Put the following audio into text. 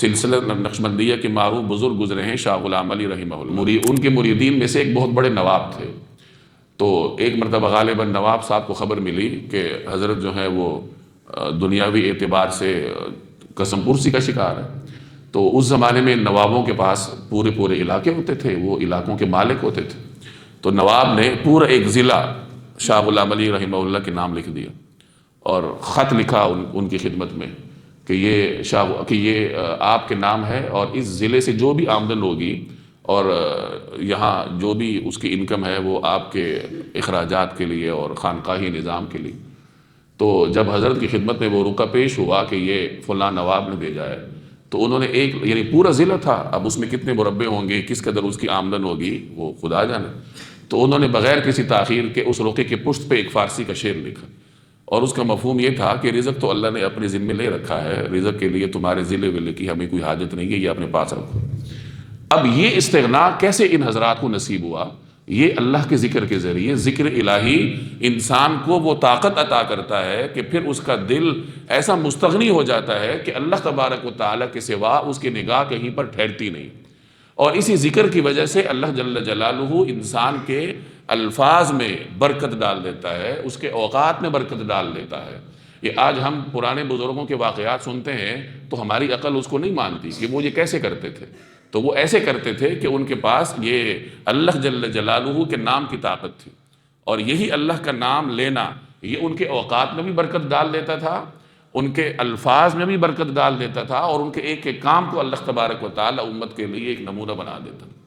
سلسلہ نقشبندیہ کے معروف بزرگ گزرے ہیں شاہ غلام علی رحمہ اللہ، ان کے مریدین میں سے ایک بہت بڑے نواب تھے۔ تو ایک مرتبہ غالباً نواب صاحب کو خبر ملی کہ حضرت جو ہے وہ دنیاوی اعتبار سے قسم پرسی کا شکار ہے۔ تو اس زمانے میں نوابوں کے پاس پورے علاقے ہوتے تھے، وہ علاقوں کے مالک ہوتے تھے۔ تو نواب نے پورا ایک ضلع شاہ غلام علی رحمہ اللہ کے نام لکھ دیا اور خط لکھا ان کی خدمت میں کہ یہ آپ کے نام ہے، اور اس ضلع سے جو بھی آمدن ہوگی اور یہاں جو بھی اس کی انکم ہے وہ آپ کے اخراجات کے لیے اور خانقاہی نظام کے لیے۔ تو جب حضرت کی خدمت میں وہ رکا پیش ہوا کہ یہ فلاں نواب نے بھیجا ہے، تو انہوں نے یعنی پورا ضلع تھا، اب اس میں کتنے مربع ہوں گے، کس قدر اس کی آمدن ہوگی وہ خدا جانے، تو انہوں نے بغیر کسی تاخیر کے اس رقعے کے پشت پہ ایک فارسی کا شعر لکھا، اور اس کا مفہوم یہ تھا کہ رزق تو اللہ نے اپنے ذمے لے رکھا ہے، رزق کے لیے تمہارے ضلع ولے کی ہمیں کوئی حاجت نہیں ہے، یہ اپنے پاس رکھو۔ اب یہ استغنا کیسے ان حضرات کو نصیب ہوا؟ یہ اللہ کے ذکر کے ذریعے، ذکر الہی انسان کو وہ طاقت عطا کرتا ہے کہ پھر اس کا دل ایسا مستغنی ہو جاتا ہے کہ اللہ تبارک و تعالیٰ کے سوا اس کی نگاہ کہیں پر ٹھہرتی نہیں، اور اسی ذکر کی وجہ سے اللہ جل جلالہ انسان کے الفاظ میں برکت ڈال دیتا ہے، اس کے اوقات میں برکت ڈال دیتا ہے۔ یہ آج ہم پرانے بزرگوں کے واقعات سنتے ہیں تو ہماری عقل اس کو نہیں مانتی کہ وہ یہ کیسے کرتے تھے۔ تو وہ ایسے کرتے تھے کہ ان کے پاس یہ اللہ جل جلالہ کے نام کی طاقت تھی، اور یہی اللہ کا نام لینا یہ ان کے اوقات میں بھی برکت ڈال دیتا تھا، ان کے الفاظ میں بھی برکت ڈال دیتا تھا، اور ان کے ایک ایک کام کو اللہ تبارک و تعالی امت کے لیے ایک نمونہ بنا دیتا تھا۔